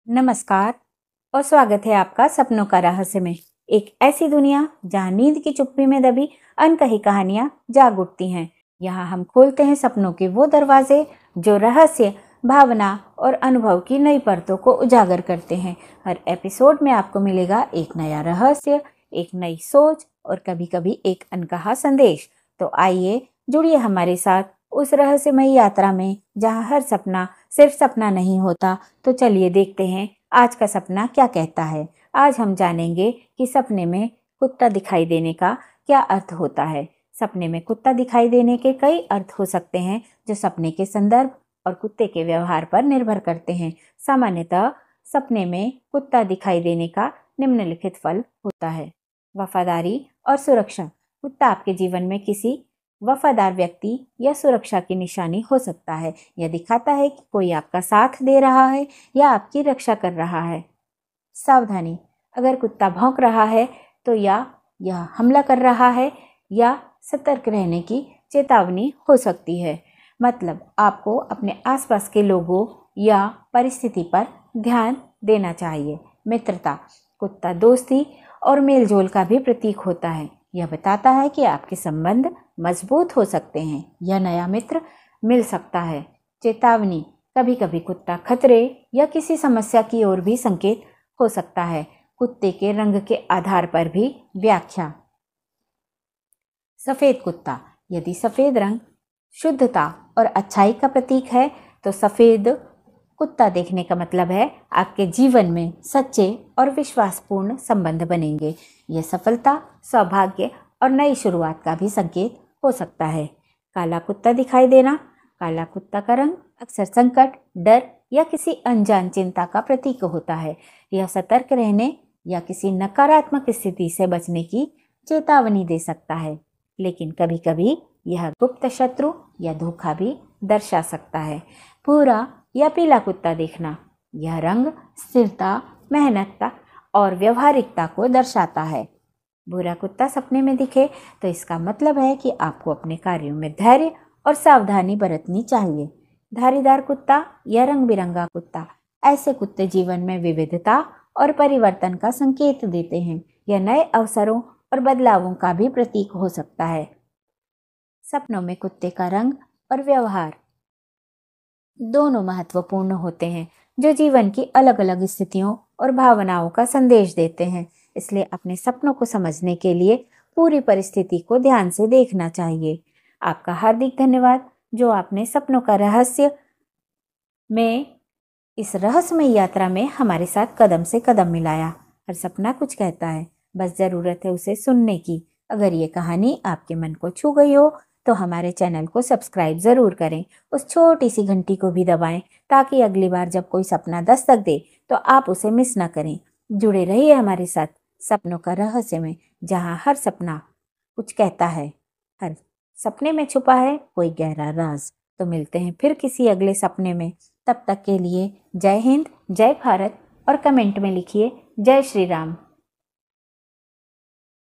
नमस्कार और स्वागत है आपका सपनों का रहस्य में। एक ऐसी दुनिया जहां नींद की चुप्पी में दबी अनकही कहानियां जाग उठती हैं। यहाँ हम खोलते हैं सपनों के वो दरवाजे जो रहस्य, भावना और अनुभव की नई परतों को उजागर करते हैं। हर एपिसोड में आपको मिलेगा एक नया रहस्य, एक नई सोच और कभी कभी एक अनकहा संदेश। तो आइए जुड़िए हमारे साथ उस रहस्यमयी यात्रा में जहाँ हर सपना सिर्फ सपना नहीं होता। तो चलिए देखते हैं आज का सपना क्या कहता है। आज हम जानेंगे कि सपने में कुत्ता दिखाई देने का क्या अर्थ होता है। सपने में कुत्ता दिखाई देने के कई अर्थ हो सकते हैं जो सपने के संदर्भ और कुत्ते के व्यवहार पर निर्भर करते हैं। सामान्यतः सपने में कुत्ता दिखाई देने का निम्नलिखित फल होता है। वफादारी और सुरक्षा। कुत्ता आपके जीवन में किसी वफादार व्यक्ति या सुरक्षा की निशानी हो सकता है। यह दिखाता है कि कोई आपका साथ दे रहा है या आपकी रक्षा कर रहा है। सावधानी। अगर कुत्ता भौंक रहा है तो या यह हमला कर रहा है या सतर्क रहने की चेतावनी हो सकती है। मतलब आपको अपने आसपास के लोगों या परिस्थिति पर ध्यान देना चाहिए। मित्रता। कुत्ता दोस्ती और मेलजोल का भी प्रतीक होता है। यह बताता है कि आपके संबंध मजबूत हो सकते हैं या नया मित्र मिल सकता है। चेतावनी। कभी कभी कुत्ता खतरे या किसी समस्या की ओर भी संकेत हो सकता है। कुत्ते के रंग के आधार पर भी व्याख्या। सफेद कुत्ता। यदि सफेद रंग शुद्धता और अच्छाई का प्रतीक है तो सफेद कुत्ता देखने का मतलब है आपके जीवन में सच्चे और विश्वासपूर्ण संबंध बनेंगे। यह सफलता, सौभाग्य और नई शुरुआत का भी संकेत हो सकता है। काला कुत्ता दिखाई देना। काला कुत्ता का रंग अक्सर संकट, डर या किसी अनजान चिंता का प्रतीक होता है। यह सतर्क रहने या किसी नकारात्मक स्थिति से बचने की चेतावनी दे सकता है। लेकिन कभी कभी यह गुप्त शत्रु या धोखा भी दर्शा सकता है। भूरा या पीला कुत्ता देखना। यह रंग स्थिरता, मेहनत और व्यवहारिकता को दर्शाता है। भूरा कुत्ता सपने में दिखे तो इसका मतलब है कि आपको अपने कार्यों में धैर्य और सावधानी बरतनी चाहिए। धारीदार कुत्ता या रंग बिरंगा कुत्ता। ऐसे कुत्ते जीवन में विविधता और परिवर्तन का संकेत देते हैं। यह नए अवसरों और बदलावों का भी प्रतीक हो सकता है। सपनों में कुत्ते का रंग और व्यवहार दोनों महत्वपूर्ण होते हैं, जो जीवन की अलग अलग स्थितियों और भावनाओं का संदेश देते हैं। इसलिए अपने सपनों को समझने के लिए पूरी परिस्थिति को ध्यान से देखना चाहिए। आपका हार्दिक धन्यवाद जो आपने सपनों का रहस्य में इस रहस्यमय यात्रा में हमारे साथ कदम से कदम मिलाया। हर सपना कुछ कहता है, बस ज़रूरत है उसे सुनने की। अगर ये कहानी आपके मन को छू गई हो तो हमारे चैनल को सब्सक्राइब ज़रूर करें। उस छोटी सी घंटी को भी दबाएं ताकि अगली बार जब कोई सपना दस्तक दे तो आप उसे मिस ना करें। जुड़े रहिए हमारे साथ सपनों का रहस्य में, जहाँ हर सपना कुछ कहता है। हर सपने में छुपा है कोई गहरा राज। तो मिलते हैं फिर किसी अगले सपने में। तब तक के लिए जय हिंद, जय भारत और कमेंट में लिखिए जय श्री राम।